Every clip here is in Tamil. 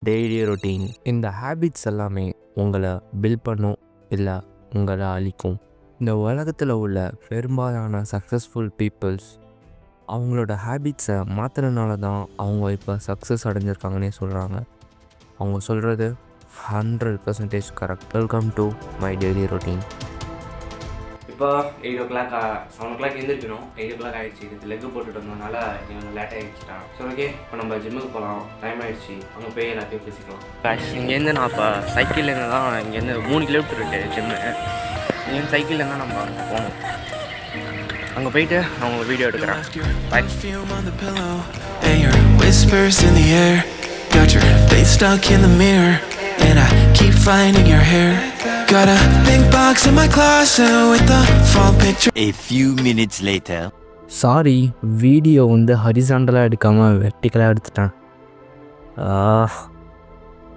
Daily routine. இந்த ஹேபிட்ஸ் எல்லாமே உங்களை பில்ட் பண்ணும், இல்லை உங்களை அழிக்கும். இந்த உலகத்தில் உள்ள பெரும்பாலான சக்ஸஸ்ஃபுல் பீப்புள்ஸ் அவங்களோட ஹேபிட்ஸை மாற்றுறதுனால தான் அவங்க இப்போ சக்ஸஸ் அடைஞ்சிருக்காங்கன்னே சொல்கிறாங்க. அவங்க சொல்கிறது 100% correct. Welcome to my daily routine. இப்போ 8 o'clock 7 o'clock எழுந்திரிக்கணும். 8 o'clock ஆகிடுச்சு. இது லெக்கு போட்டுட்டு வந்ததுனால கொஞ்சம் லேட் ஆகிடுச்சிட்டான். சரி, ஓகே, இப்போ நம்ம ஜிம்முக்கு போகலாம். டைம் ஆகிடுச்சு. அங்கே போய் எல்லாத்தையும் பேசிக்கலாம். இங்கேருந்து நான் இப்போ சைக்கிள்லேருந்து தான் இங்கேருந்து 3 கிலோமீட்டர் இருக்குது ஜிம்மு. இங்கேருந்து சைக்கிள்லேருந்து தான் நம்ம அங்கே போகணும். அங்கே போயிட்டு நான் உங்களுக்கு வீடியோ எடுக்கிறேன். And I keep finding your hair. Got a pink box in my closet with the fall picture. A few minutes later. Sorry, video ஹரிசாண்டலாக எடுக்காமல் வெர்டிக்கலாக எடுத்துட்டேன்.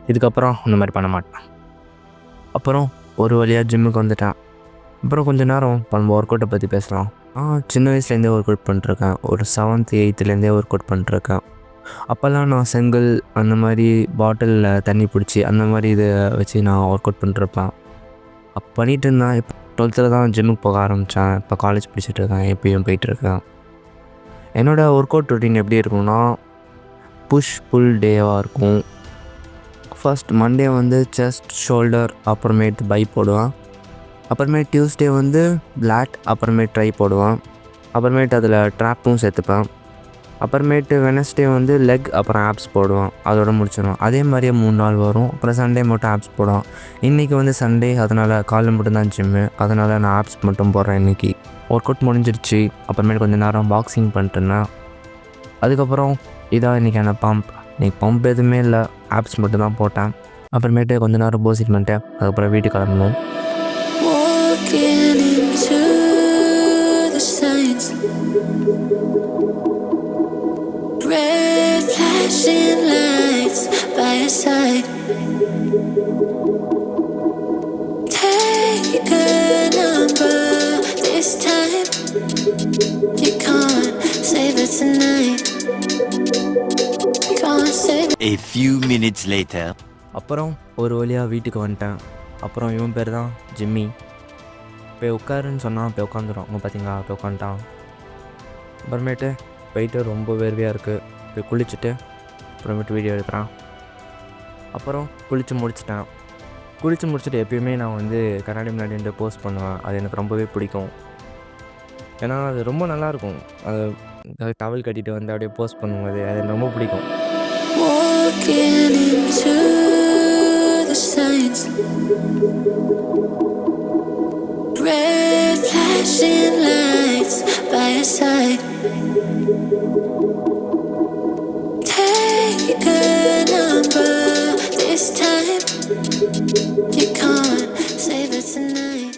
இதுக்கப்புறம் இந்த மாதிரி பண்ண மாட்டேன். அப்புறம் ஒரு வழியாக ஜிம்முக்கு வந்துட்டேன். அப்புறம் கொஞ்சம் நேரம் நம்ம ஒர்க் அவுட்டை பற்றி பேசலாம். சின்ன வயசுலேருந்தே ஒர்க் அவுட் பண்ணிட்டுருக்கேன். ஒரு 7th 8th ஒர்க் அவுட் பண்ணிட்டுருக்கேன். அப்போல்லாம் நான் செங்கல் அந்த மாதிரி பாட்டிலில் தண்ணி பிடிச்சி அந்த மாதிரி இதை வச்சு நான் ஒர்க் அவுட் பண்ணிட்டுருப்பேன். அப்போ பண்ணிகிட்டு இருந்தேன். இப்போ 12th தான் ஜிம்முக்கு போக ஆரம்பித்தேன். இப்போ காலேஜ் படிச்சுட்ருக்கேன். எப்பயும் போயிட்டுருக்கேன். என்னோடய ஒர்க் அவுட் ரொட்டீன் எப்படி இருக்கும்னா, புஷ் புல் டேவாக இருக்கும். ஃபர்ஸ்ட் மண்டே செஸ்ட் ஷோல்டர், அப்புறமேட்டு பை போடுவேன். அப்புறமேட்டு டியூஸ்டே லேட், அப்புறமேட்டு ட்ரை போடுவேன். அப்புறமேட்டு அதில் ட்ராப்பும் சேர்த்துப்பேன். அப்புறமேட்டு வெனஸ்டே லெக், அப்புறம் ஆப்ஸ் போடுவோம். அதோட முடிச்சிடுவோம். அதே மாதிரியே 3 நாள் வரும். அப்புறம் சண்டே மட்டும் ஆப்ஸ் போடுவோம். இன்றைக்கி சண்டே, அதனால் காலையில் மட்டும்தான் ஜிம்மு. அதனால் நான் ஆப்ஸ் மட்டும் போடுறேன். இன்றைக்கி ஒர்க் அவுட் முடிஞ்சிருச்சு. அப்புறமேட்டு கொஞ்சம் நேரம் பாக்ஸிங் பண்ணிட்டுருந்தேன். அதுக்கப்புறம் இதான் இன்றைக்கான பம்ப். இன்றைக்கி பம்ப் எதுவுமே இல்லை, ஆப்ஸ் மட்டும் தான் போட்டேன். அப்புறமேட்டு கொஞ்சம் நேரம் போசிட் பண்ணிட்டேன். அதுக்கப்புறம் வீட்டுக்கு கிளம்பணும். Red flashing lights by your side. Take a number this time. You can't save it tonight. Can't save it. A few minutes later. அப்புறம் ஒரு வழியாக வீட்டுக்கு வந்துட்டேன். அப்புறம் இவன் பேர் தான் ஜிம்மி. போய் உட்காருன்னு சொன்னால் போய் உட்காந்துடும். அவங்க பார்த்தீங்களா, போய் உட்காந்துட்டான். அப்புறமேட்டு போயிட்டு ரொம்ப வேர்வையாக இருக்குது. போய் குளிச்சுட்டு அப்புறமேட்டு வீடியோ எடுக்கிறான். அப்புறம் குளித்து முடிச்சுட்டு எப்பயுமே நான் கண்ணாடி முன்னாடி போஸ்ட் பண்ணுவேன். அது எனக்கு ரொம்பவே பிடிக்கும். ஏன்னா அது ரொம்ப நல்லாயிருக்கும். அது டவல் கட்டிட்டு அப்படியே போஸ்ட் பண்ணும்போது அது எனக்கு ரொம்ப பிடிக்கும். Red flashing lights by your side. Take a number this time. You can't save it tonight.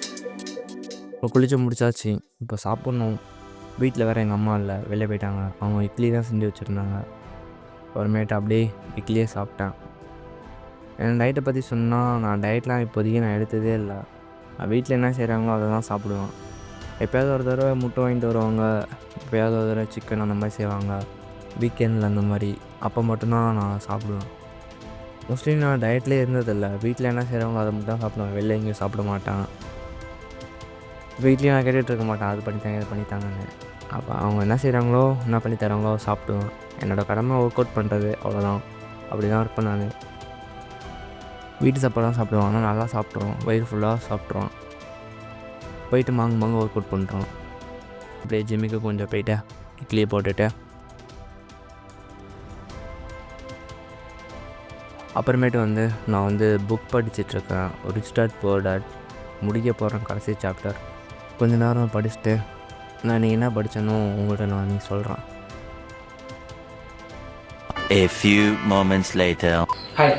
இப்போ குளிச்சு முடிச்சாச்சு. இப்போ சாப்பிட்ணும். வீட்டில் வேறு எங்கள் அம்மா இல்லை, வெளியே போயிட்டாங்க. அவங்க இட்லி தான் செஞ்சு வச்சுருந்தாங்க. அப்புறமேட்டு அப்படியே இட்லியே சாப்பிட்டேன். என் டயட்டை பற்றி சொன்னால், நான் டயட்லாம் இப்போதைக்கு நான் எடுத்ததே இல்லை. வீட்டில் என்ன செய்கிறாங்களோ அதை தான் சாப்பிடுவேன். எப்போயாவது ஒரு தடவை முட்டை வாங்கிட்டு வருவாங்க, எப்போயாவது ஒரு தடவை சிக்கன் அந்த மாதிரி செய்வாங்க, வீக்கெண்டில் அந்த மாதிரி. அப்போ மட்டும்தான் நான் சாப்பிடுவேன். மோஸ்ட்லி நான் டயட்லேயே இருந்ததில்லை. வீட்டில் என்ன செய்கிறாங்களோ அதை மட்டும் தான் சாப்பிடுவேன். வெளில எங்கேயும் சாப்பிட மாட்டேன். வீட்லேயும் நான் கேட்டுகிட்டு இருக்க மாட்டேன், அது பண்ணித்தாங்க இது பண்ணித்தாங்கன்னு. அப்போ அவங்க என்ன செய்கிறாங்களோ, என்ன பண்ணி தராங்களோ சாப்பிடுவேன். என்னோடய கடமை ஒர்க் அவுட் பண்ணுறது, அவ்வளோதான். அப்படி தான் இருப்பேன் நான். வீட்டு சாப்பாடு தான் சாப்பிடுவான். ஆனால் நல்லா சாப்பிட்ருவோம், வயிறு ஃபுல்லாக சாப்பிட்ருவோம். போயிட்டு மாங்க ஒர்க் அவுட் பண்ணுறோம். அப்படியே ஜிம்முக்கு கொஞ்சம் போயிட்டு இட்லியை போட்டுட்டு அப்புறமேட்டு நான் புக் படிச்சிட்ருக்கேன். ரிச் டாட் புவர் டாட் முடிக்க போகிறேன், கடைசி சாப்டர். கொஞ்சம் நேரம் படிச்சுட்டு நான் நீ என்ன படித்தேனோ உங்கள்கிட்ட நான் சொல்கிறேன். A few moments later. Hi.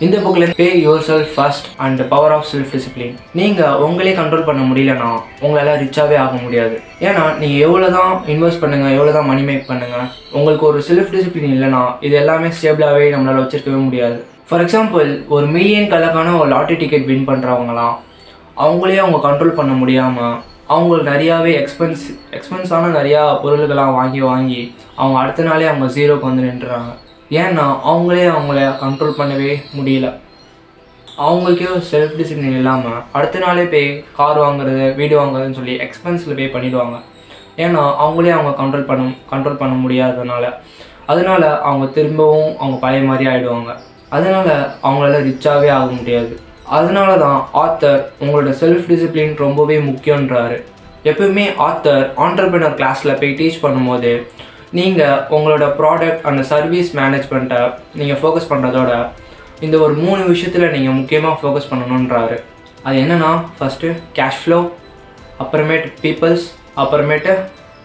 இந்த புக்கில் pay yourself first and power of self discipline. நீங்கள் உங்களே கண்ட்ரோல் பண்ண முடியலன்னா உங்களால் ரிச்சாகவே ஆக முடியாது. ஏன்னா நீங்கள் எவ்வளோ தான் இன்வெஸ்ட் பண்ணுங்கள், எவ்வளோ தான் மணி மேக் பண்ணுங்கள், உங்களுக்கு ஒரு செல்ஃப் டிசிப்ளின் இல்லைனா இது எல்லாமே ஸ்டேபிளாகவே நம்மளால் வச்சுருக்கவே முடியாது. ஃபார் எக்ஸாம்பிள், ஒரு மில்லியன் கணக்கான ஒரு லாட்டரி டிக்கெட் வின் பண்ணுறவங்களாம் அவங்களே அவங்க கண்ட்ரோல் பண்ண முடியாமல் அவங்களுக்கு நிறையாவே எக்ஸ்பென்ஸான நிறையா பொருள்களாக வாங்கி அவங்க அடுத்த நாளே அவங்க ஜீரோக்கு நின்றுறாங்க. ஏன்னா அவங்களே அவங்கள கண்ட்ரோல் பண்ணவே முடியல. அவங்களுக்கே ஒரு செல்ஃப் டிசிப்ளின் இல்லாமல் அடுத்த நாளே போய் கார் வாங்குறது, வீடு வாங்குறதுன்னு சொல்லி எக்ஸ்பென்ஸில் பே பண்ணிவிடுவாங்க. ஏன்னா அவங்களே அவங்க கண்ட்ரோல் பண்ண முடியாததுனால. அதனால் அவங்க திரும்பவும் அவங்க பழைய மாதிரி ஆகிடுவாங்க. அதனால் அவங்களால ரிச்சாகவே ஆக முடியாது. அதனால தான் ஆத்தர் உங்களோட செல்ஃப் டிசிப்ளின் ரொம்பவே முக்கியன்றாரு. எப்பவுமே ஆத்தர் ஆண்டர்பிரினர் கிளாஸில் போய் டீச் பண்ணும்போது நீங்கள் உங்களோட ப்ராடக்ட் அந்த சர்வீஸ் மேனேஜ்மெண்ட்டை நீங்கள் ஃபோக்கஸ் பண்ணுறதோட இந்த ஒரு 3 விஷயத்தில் நீங்கள் முக்கியமாக ஃபோக்கஸ் பண்ணணுன்றாரு. அது என்னென்னா, ஃபஸ்ட்டு கேஷ் ஃப்ளோ, அப்புறமேட்டு பீப்புள்ஸ், அப்புறமேட்டு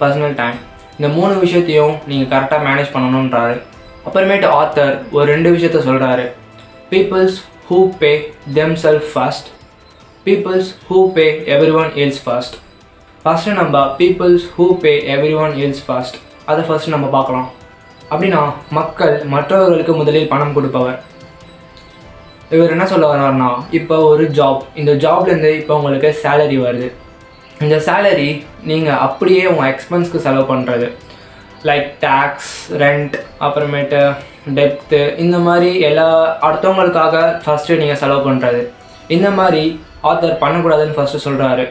பர்சனல் டைம். இந்த 3 விஷயத்தையும் நீங்கள் கரெக்டாக மேனேஜ் பண்ணணுன்றாரு. அப்புறமேட்டு ஆத்தர் ஒரு 2 விஷயத்த சொல்கிறாரு. Peoples who pay themselves first, peoples who pay everyone else first. First நம்ம peoples who pay everyone else first அதை ஃபஸ்ட்டு நம்ம பார்க்கலாம். அப்படின்னா மக்கள் மற்றவர்களுக்கு முதலில் பணம் கொடுப்பவர். இவர் என்ன சொல்ல வர்றாருன்னா, இப்போ ஒரு ஜாப், இந்த ஜாப்லேருந்து இப்போ உங்களுக்கு சேலரி வருது. இந்த சேலரி நீங்கள் அப்படியே உங்கள் எக்ஸ்பென்ஸ்க்கு செலவு பண்ணுறது, லைக் டேக்ஸ், ரெண்ட், அப்புறமேட்டு டெப்த்து, இந்த மாதிரி எல்லா அடுத்தவங்களுக்காக ஃபஸ்ட்டு நீங்கள் செலவு பண்ணுறது. இந்த மாதிரி ஆத்தர் பண்ணக்கூடாதுன்னு ஃபஸ்ட்டு சொல்கிறாரு.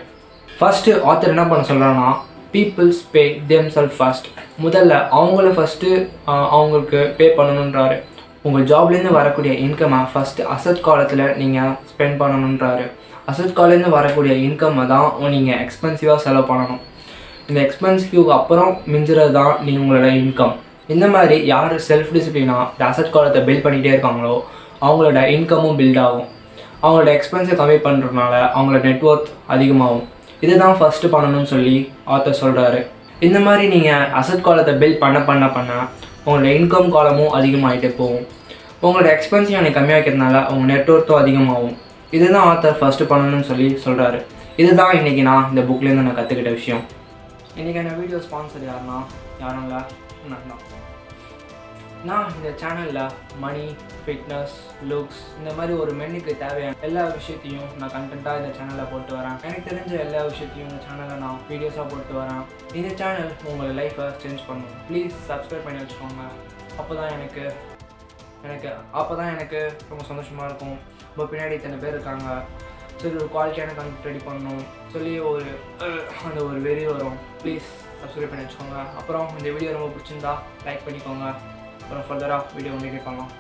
ஃபஸ்ட்டு ஆத்தர் என்ன பண்ண சொல்கிறான்னா, பீப்புள்ஸ் பே தெம்செல்ஃப் ஃபர்ஸ்ட். முதல்ல அவங்கள ஃபஸ்ட்டு அவங்களுக்கு பே பண்ணணுன்றாரு. உங்கள் ஜாப்லேருந்து வரக்கூடிய இன்கம்மை ஃபஸ்ட்டு அசட் காலத்தில் நீங்கள் ஸ்பெண்ட் பண்ணணுன்றாரு. அசட் காலேருந்து வரக்கூடிய இன்கம்மை தான் நீங்கள் எக்ஸ்பென்சிவாக செலவு பண்ணணும். இந்த எக்ஸ்பென்சிவ்க்கு அப்புறம் மிஞ்சுறது தான் நீங்கள் உங்களோட இன்கம். இந்த மாதிரி யார் செல்ஃப் டிசிப்ளினாக இந்த அசட் காலத்தை பில்ட் பண்ணிகிட்டே இருக்காங்களோ அவங்களோட இன்கமும் பில்ட் ஆகும். அவங்களோட எக்ஸ்பென்ஸை கம்மி பண்ணுறதுனால அவங்களோட நெட்ஒர்க் அதிகமாகும். இதுதான் ஃபஸ்ட்டு பண்ணணும்னு சொல்லி ஆத்தர் சொல்கிறாரு. இந்த மாதிரி நீங்கள் அசட் காலத்தை பில்ட் பண்ண உங்களோட இன்கம் காலமும் அதிகமாகிட்டே போகும். உங்களோட எக்ஸ்பென்ஸையும் எனக்கு கம்மியாக வைக்கிறதுனால உங்கள் நெட்ஒர்க்கும் அதிகமாகும். இதுதான் ஆத்தர் ஃபஸ்ட்டு பண்ணணும்னு சொல்லி சொல்கிறாரு. இதுதான் இன்றைக்கி நான் இந்த புக்லேருந்து நான் கற்றுக்கிட்ட விஷயம். இன்றைக்கான வீடியோ ஸ்பான்சர் யாருன்னா யாரும் இல்லை, நான் இந்த சேனலில் மணி, ஃபிட்னஸ், லுக்ஸ், இந்த மாதிரி ஒரு மென்னுக்கு தேவையான எல்லா விஷயத்தையும் நான் கண்டென்ட்டாக இந்த சேனலில் போட்டு வரேன். எனக்கு தெரிஞ்ச எல்லா விஷயத்தையும் இந்த சேனலில் நான் வீடியோஸாக போட்டு வரேன். இந்த சேனல் உங்கள் லைஃப்பை சேஞ்ச் பண்ணும். ப்ளீஸ் சப்ஸ்கிரைப் பண்ணி வச்சுக்கோங்க. அப்போ தான் எனக்கு ரொம்ப சந்தோஷமாக இருக்கும். இப்போ பின்னாடி இத்தனை பேர் இருக்காங்க, சரி ஒரு குவாலிட்டியான கண்டென்ட் ரெடி பண்ணணும் சொல்லி அந்த ஒரு வெறி வரும். ப்ளீஸ் சப்ஸ்கிரைப் பண்ணி வச்சுக்கோங்க. அப்புறம் இந்த வீடியோ ரொம்ப பிடிச்சிருந்தா லைக் பண்ணிக்கோங்க. அப்புறம் ஃபர்தராக வீடியோ கண்டினியூ பண்ணலாம்.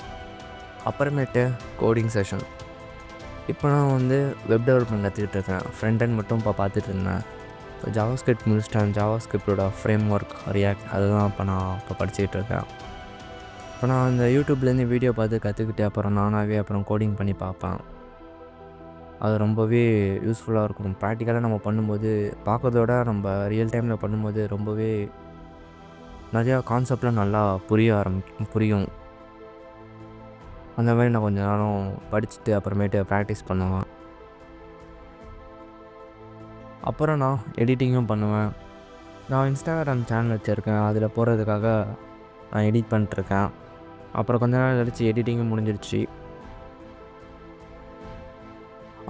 அப்புறமேட்டு கோடிங் செஷன். இப்போ நான் வெப் டெவலப்மெண்ட் கற்றுக்கிட்டு இருக்கேன். ஃப்ரண்ட் எண்ட் மட்டும் இப்போ பார்த்துட்டு இருந்தேன். ஜாவா ஸ்கிரிப்ட் முடிச்சிட்டேன். ஜாவா ஸ்கிரிப்டோட ஃப்ரேம் ஒர்க், ரியாக்ட், அதுதான் இப்போ படிச்சுக்கிட்டு இருக்கேன். இப்போ நான் அந்த யூடியூப்லேருந்து வீடியோ பார்த்து கற்றுக்கிட்டு அப்புறம் நானாகவே கோடிங் பண்ணி பார்ப்பேன். அது ரொம்பவே யூஸ்ஃபுல்லாக இருக்கும். ப்ராக்டிக்கலாக நம்ம பண்ணும்போது பார்க்கறதோட நம்ம ரியல் டைமில் பண்ணும்போது ரொம்பவே நிறையா கான்செப்ட்லாம் நல்லா புரியும். அந்த மாதிரி நான் கொஞ்சம் நேரம் படிச்சுட்டு அப்புறமேட்டு ப்ராக்டிஸ் பண்ணுவேன். அப்புறம் நான் எடிட்டிங்கும் பண்ணுவேன். நான் இன்ஸ்டாகிராம் சேனல் வச்சுருக்கேன். அதில் போகிறதுக்காக நான் எடிட் பண்ணிட்டுருக்கேன். அப்புறம் கொஞ்ச நேரம் கழிச்சு எடிட்டிங்கும் முடிஞ்சிடுச்சு.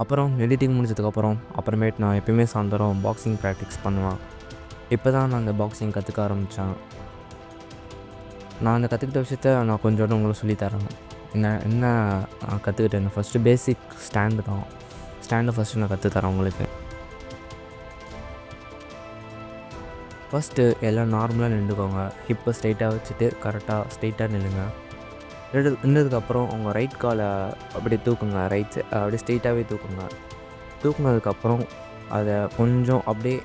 அப்புறம் எடிட்டிங் அப்புறமேட்டு நான் எப்பயுமே சாயந்தரம் பாக்ஸிங் ப்ராக்டிஸ் பண்ணுவேன். இப்போ தான் நான் அந்த பாக்ஸிங் கற்றுக்க ஆரம்பித்தேன். நான் அந்த கற்றுக்கிட்ட விஷயத்த நான் கொஞ்சோண்டு உங்களுக்கு சொல்லித்தரேன். என்ன நான் கற்றுக்கிட்டேன். ஃபஸ்ட்டு பேசிக் ஸ்டாண்டு தான். ஸ்டாண்டை ஃபஸ்ட்டு நான் கற்றுத்தரேன் உங்களுக்கு. ஃபஸ்ட்டு எல்லாம் நார்மலாக நின்றுக்கோங்க. ஹிப்பை ஸ்ட்ரைட்டாக வச்சுட்டு கரெக்டாக ஸ்ட்ரைட்டாக நில்லுங்க. நின்றதுக்கப்புறம் உங்கள் ரைட் காலை அப்படியே தூக்குங்க. அப்படியே ஸ்ட்ரெயிட்டாகவே தூக்குங்க. தூக்குனதுக்கப்புறம் அதை கொஞ்சம் அப்படியே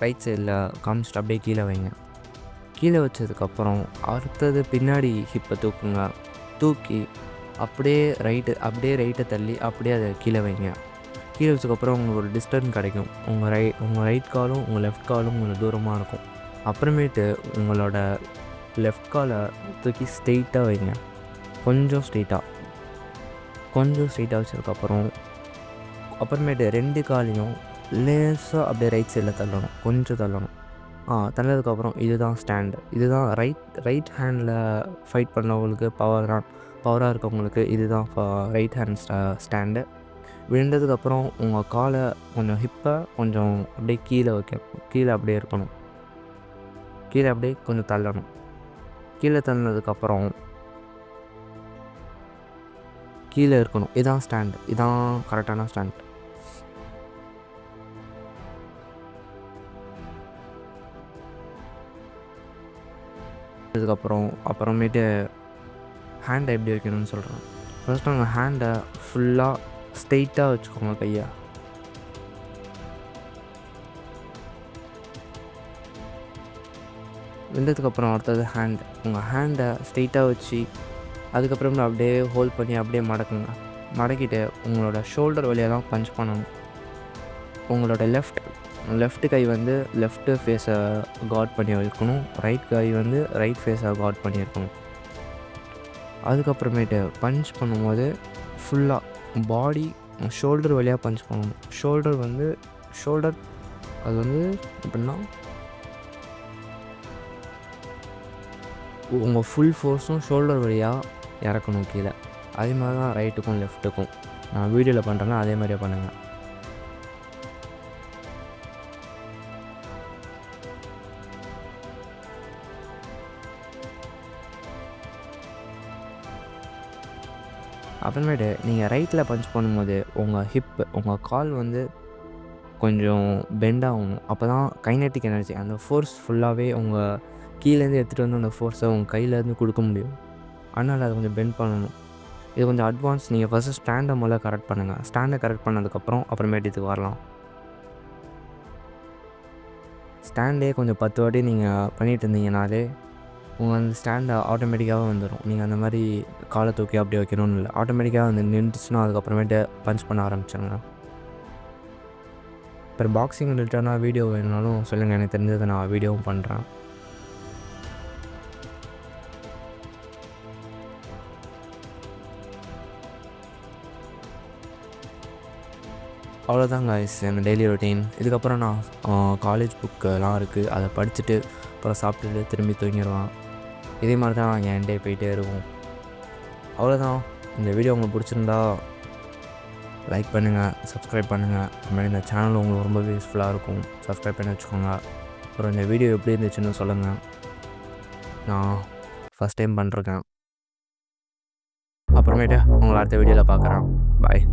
ரைட் சைடில் காமிச்சிட்டு அப்படியே கீழே வைங்க. கீழே வச்சதுக்கப்புறம் அடுத்தது பின்னாடி ஹிப்பை தூக்குங்க. தூக்கி அப்படியே ரைட்டை தள்ளி அப்படியே அதை கீழே வைங்க. கீழே வச்சதுக்கப்புறம் உங்களுக்கு ஒரு டிஸ்டன்ஸ் கிடைக்கும். உங்கள் ரைட் காலும் உங்கள் லெஃப்ட் காலும் உங்களுக்கு தூரமாக இருக்கும். அப்புறமேட்டு உங்களோட லெஃப்ட் காலை தூக்கி ஸ்ட்ரெயிட்டாக வைங்க. கொஞ்சம் ஸ்ட்ரெயிட்டாக வச்சதுக்கப்புறம் அப்புறமேட்டு 2 காலையும் லேசாக அப்படியே ரைட் சைடில் தள்ளணும். கொஞ்சம் தள்ளணும். தள்ளதுக்கப்புறம் இதுதான் ஸ்டாண்டு. இதுதான் ரைட் ஹேண்டில் ஃபைட் பண்ணவங்களுக்கு பவராக இருக்கவங்களுக்கு இதுதான் ரைட் ஹேண்ட் ஸ்டாண்டு. விழுந்ததுக்கப்புறம் உங்கள் காலை கொஞ்சம் ஹிப்பை கொஞ்சம் அப்படியே கீழே அப்படியே இருக்கணும். கீழே அப்படியே கொஞ்சம் தள்ளணும். கீழே தள்ளினதுக்கப்புறம் கீழே இருக்கணும். இதான் ஸ்டாண்ட், இதான் கரெக்டான ஸ்டாண்ட். அப்புறமேட்டு ஹேண்டை எப்படி வைக்கணும்னு சொல்கிறேன். ஃபர்ஸ்ட் உங்கள் ஹேண்டை ஃபுல்லாக ஸ்ட்ரெயிட்டாக வச்சுக்கோங்க. கையை வெந்ததுக்கப்புறம் அடுத்தது உங்கள் ஹேண்டை ஸ்ட்ரெயிட்டாக வச்சு அதுக்கப்புறம் அப்படியே ஹோல்ட் பண்ணி அப்படியே மடக்குங்க. மடக்கிட்டு உங்களோட ஷோல்டர் வழியாக தான் பஞ்ச் பண்ணணும். உங்களோட லெஃப்ட் கை வந்து லெஃப்ட்டு ஃபேஸை காட் பண்ணி வைக்கணும். ரைட் கை வந்து ரைட் ஃபேஸை காட் பண்ணியிருக்கணும். அதுக்கப்புறமேட்டு பஞ்ச் பண்ணும்போது ஃபுல்லாக பாடி ஷோல்டர் வழியாக பஞ்ச் பண்ணணும். ஷோல்டர் அது வந்து எப்படின்னா உங்கள் ஃபுல் ஃபோர்ஸும் ஷோல்டர் வழியாக இறக்கணும் கீழே. அதே மாதிரி தான் ரைட்டுக்கும் லெஃப்ட்டுக்கும். நான் வீடியோவில் பண்ணுறேன்னா அதே மாதிரியே பண்ணுங்கள். அப்புறமேட்டு நீங்கள் ரைட்டில் பஞ்ச் பண்ணும்போது உங்கள் கால் வந்து கொஞ்சம் பெண்ட் ஆகணும். அப்போ தான் கைனெட்டிக் எனர்ஜி, அந்த ஃபோர்ஸ் ஃபுல்லாகவே உங்கள் கீழேருந்து எடுத்துகிட்டு வந்து அந்த ஃபோர்ஸை உங்கள் கையிலேருந்து கொடுக்க முடியும். அதனால் அதை கொஞ்சம் பெண்ட் பண்ணணும். இது கொஞ்சம் அட்வான்ஸ். நீங்கள் ஃபஸ்ட்டு ஸ்டாண்டை முதல்ல கரெக்ட் பண்ணுங்கள். ஸ்டாண்டை கரெக்ட் பண்ணதுக்கப்புறம் அப்புறமேட்டு இதுக்கு வரலாம். ஸ்டாண்டே கொஞ்சம் 10 வாட்டி நீங்கள் பண்ணிகிட்டு இருந்தீங்கனாலே உங்கள் அந்த ஸ்டாண்டை ஆட்டோமேட்டிக்காகவே வந்துடும். நீங்கள் அந்த மாதிரி காலை தூக்கி அப்படியே வைக்கணும்னு இல்லை, ஆட்டோமேட்டிக்காக வந்து நின்றுச்சுன்னா அதுக்கப்புறமேட்டு பஞ்ச் பண்ண ஆரம்பிச்சிடுங்க. இப்போ பாக்ஸிங் ரிலேட்டடான வீடியோ வேணுனாலும் சொல்லுங்கள், எனக்கு தெரிஞ்சதை நான் வீடியோவும் பண்ணுறேன். அவ்வளோதாங்க guys என் டெய்லி ரொட்டீன். இதுக்கப்புறம் நான் காலேஜ் புக்கெலாம் இருக்குது, அதை படிச்சுட்டு அப்புறம் சாப்பிட்டுட்டு திரும்பி தூங்கிடுவேன். இதே மாதிரி தான் என் டே போயிட்டே இருக்கும். அவ்வளோதான். இந்த வீடியோ உங்களுக்கு பிடிச்சிருந்தா லைக் பண்ணுங்கள், சப்ஸ்கிரைப் பண்ணுங்கள். அப்புறமேலே இந்த சேனல் உங்களுக்கு ரொம்பவே யூஸ்ஃபுல்லாக இருக்கும், சப்ஸ்கிரைப் பண்ணி வச்சுக்கோங்க. அப்புறம் இந்த வீடியோ எப்படி இருந்துச்சுன்னு சொல்லுங்கள். நான் ஃபஸ்ட் டைம் பண்ணிருக்கேன். அப்புறமேட்டு உங்களை அடுத்த வீடியோவில் பார்க்குறேன். பாய்.